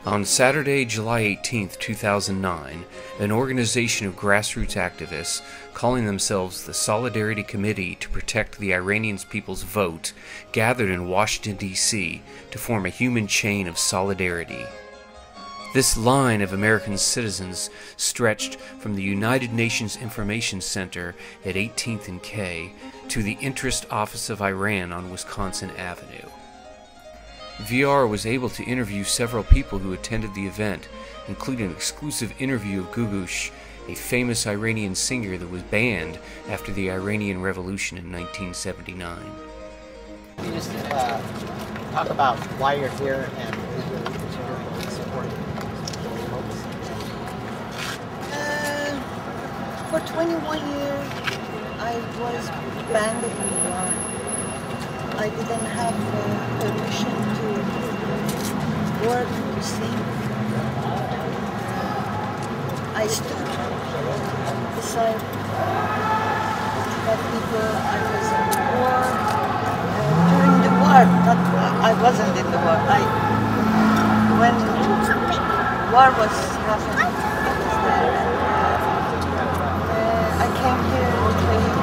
On Saturday, July 18, 2009, an organization of grassroots activists calling themselves the Solidarity Committee to Protect the Iranian People's Vote gathered in Washington, D.C. to form a human chain of solidarity. This line of American citizens stretched from the United Nations Information Center at 18th and K to the Interest Office of Iran on Wisconsin Avenue. VR was able to interview several people who attended the event, including an exclusive interview of Gugush, a famous Iranian singer that was banned after the Iranian Revolution in 1979. Can you just talk about why you're here and who's supporting For 21 years, I was banned from Iran. I didn't have permission to work, to sing. I stood beside the people. I was in the war. During the war, I wasn't in the war. When war was happening, I was there. I came here to lead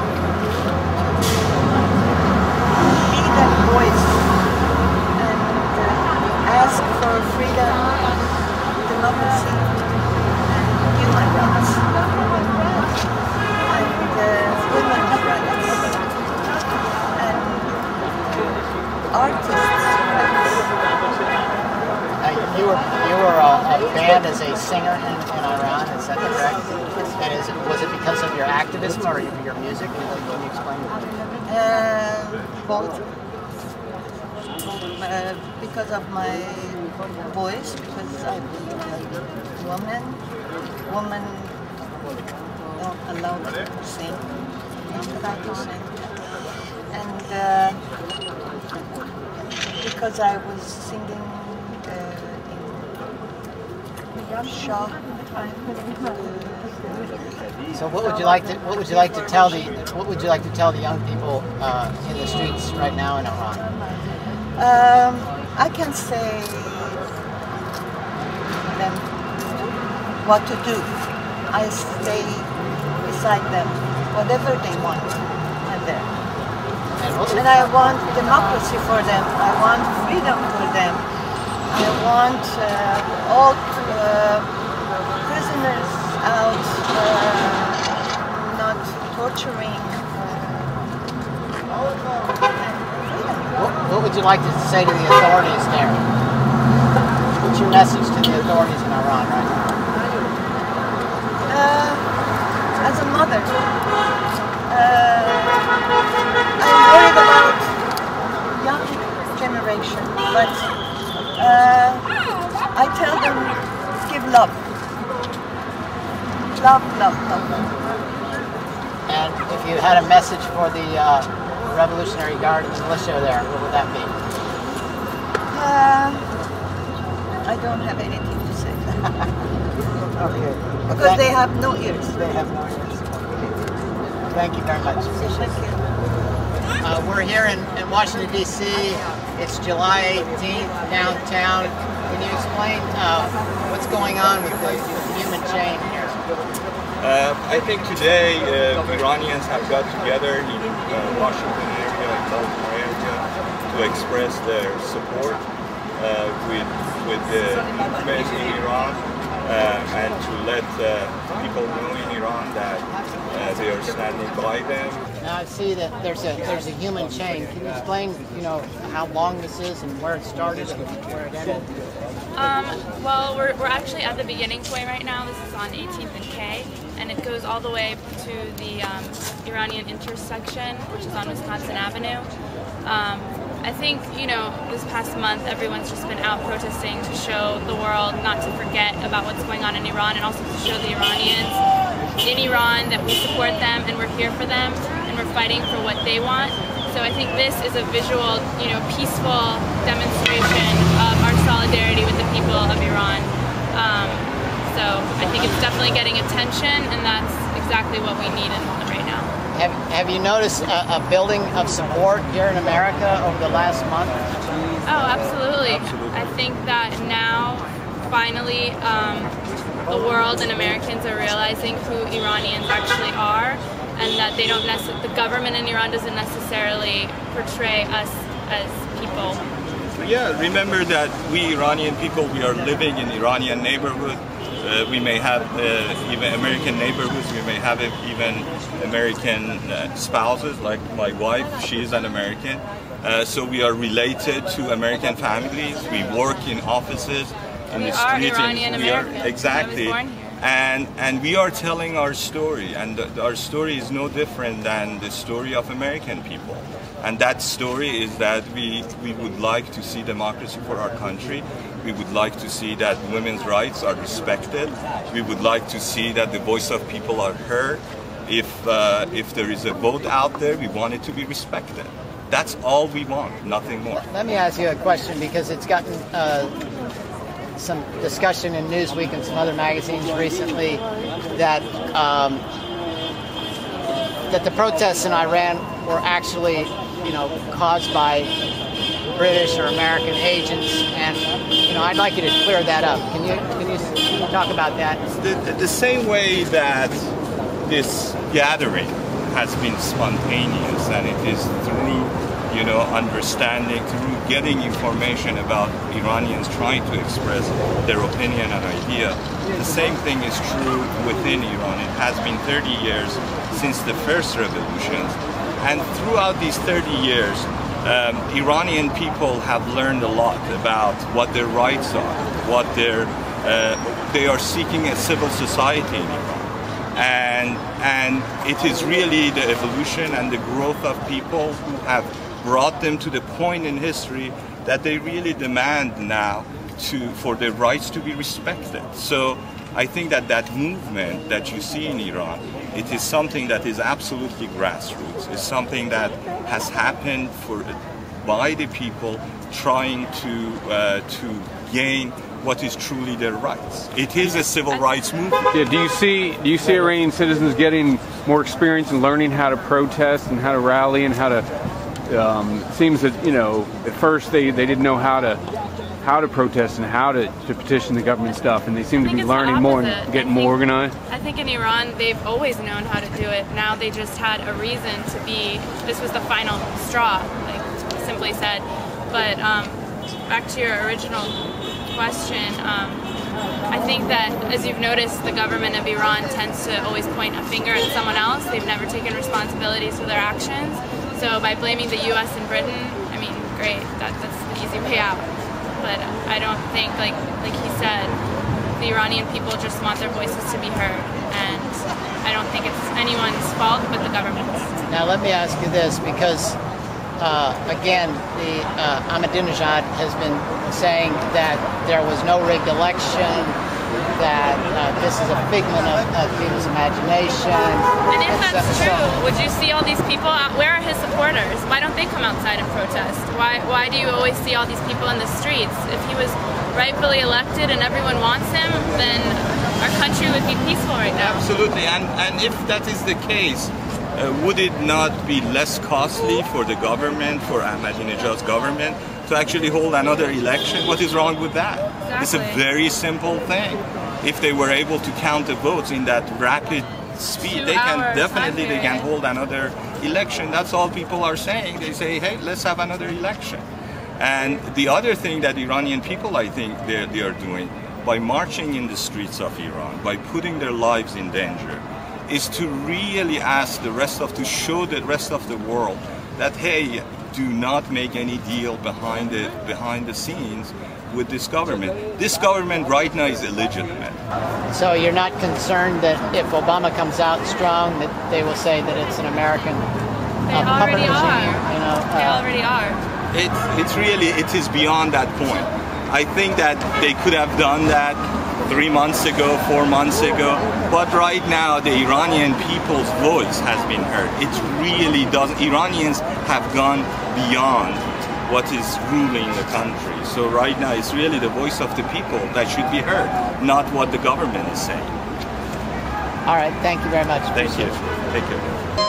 that voice and ask for freedom, democracy, and human rights, and women's rights, and artists' rights. You were banned as a singer in Iran, is that correct? And was it because of your activism or your music? Can you explain that? Both. Because of my voice, because I'm a woman. Women don't allow to sing. Not allowed to sing. And because I was singing in Shah time. So what would you like to tell the young people in the streets right now in Iran? I can say them what to do. I stay beside them. Whatever they want, I'm there. And I want democracy for them. I want freedom for them. I want all prisoners out, not torturing. What would you like to say to the authorities there? What's your message to the authorities in Iran right now? As a mother, I'm worried about young generation, but I tell them, give love. Love, love, love, love. And if you had a message for the Revolutionary Guard militia there, what would that be? I don't have anything to say. Okay. Because they have no ears. They have no ears. Thank you very much. Thank you. We're here in Washington, D.C. It's July 18th, downtown. Can you explain what's going on with the human chain here? I think today Iranians have got together in Washington area and Baltimore area to express their support with the movement in Iran and to let people know in Iran that they are standing by them. Now I see that there's a human chain. Can you explain, how long this is and where it started and where it ended? Well, we're actually at the beginning point right now. This is on 18th and K, and it goes all the way to the Iranian intersection, which is on Wisconsin Avenue. I think, this past month everyone's just been out protesting to show the world not to forget about what's going on in Iran, and also to show the Iranians in Iran that we support them and we're here for them and we're fighting for what they want. So I think this is a visual, peaceful demonstration of our solidarity with the people of Iran. So I think it's definitely getting attention, and that's exactly what we need right now. Have you noticed a building of support here in America over the last month? Oh, absolutely. I think that now finally the world and Americans are realizing who Iranians actually are, and that they don't the government in Iran doesn't necessarily portray us as people. Yeah, remember that we Iranian people, we are living in Iranian neighborhood. We may have even American neighborhoods, we may have even American spouses, like my wife, she's an American. So we are related to American families, we work in offices, in the streets. Iranian Americans. Exactly. I was born here. And we are telling our story, and our story is no different than the story of American people. And that story is that we would like to see democracy for our country. We would like to see that women's rights are respected. We would like to see that the voice of people are heard. If there is a vote out there, we want it to be respected. That's all we want, nothing more. Let me ask you a question, because it's gotten some discussion in Newsweek and some other magazines recently that that the protests in Iran were actually, caused by British or American agents, and I'd like you to clear that up. Can you talk about that? The same way that this gathering has been spontaneous, and it is through understanding, through getting information about Iranians trying to express their opinion and idea. The same thing is true within Iran. It has been 30 years since the first revolutions, and throughout these 30 years, Iranian people have learned a lot about what their rights are, what they are seeking a civil society in Iran. And it is really the evolution and the growth of people who have brought them to the point in history that they really demand now for their rights to be respected. So I think that movement that you see in Iran, it is something that is absolutely grassroots. It's something that has happened by the people trying to gain what is truly their rights. It is a civil rights movement. Yeah, do you see Iranian citizens getting more experience in learning how to protest and how to rally and how to it seems that at first they didn't know how to protest and how to petition the government stuff, and they seem to be learning more and getting more organized. I think in Iran they've always known how to do it. Now they just had a reason to be. This was the final straw, like simply said. But back to your original question, I think that, as you've noticed, the government of Iran tends to always point a finger at someone else. They've never taken responsibilities for their actions. So by blaming the U.S. and Britain, I mean, great, that's the easy way out. But I don't think, like he said, the Iranian people just want their voices to be heard, and I don't think it's anyone's fault but the government's. Now let me ask you this, because again, the Ahmadinejad has been saying that there was no rigged election, that this is a figment of people's imagination. And if that's true, would you see all these people out? Where are his supporters? Why don't they come outside and protest? Why do you always see all these people in the streets? If he was rightfully elected and everyone wants him, then our country would be peaceful right now. Absolutely, and if that is the case, would it not be less costly for the government, for Ahmadinejad's government, to actually hold another election? What is wrong with that? Exactly. It's a very simple thing. If they were able to count the votes in that rapid speed, they can hold another election. That's all people are saying. They say, hey, let's have another election. And the other thing that Iranian people, I think, they are doing, by marching in the streets of Iran, by putting their lives in danger, is to really to show the rest of the world that, hey, do not make any deal behind the scenes with this government. This government right now is illegitimate. So you're not concerned that if Obama comes out strong, that they will say that it's an American puppet regime? They already are. It is beyond that point. I think that they could have done that 3 months ago, 4 months ago, but right now the Iranian people's voice has been heard. It really does. Iranians have gone beyond what is ruling the country. So right now it's really the voice of the people that should be heard, not what the government is saying. All right, thank you very much. Thank you. Take care.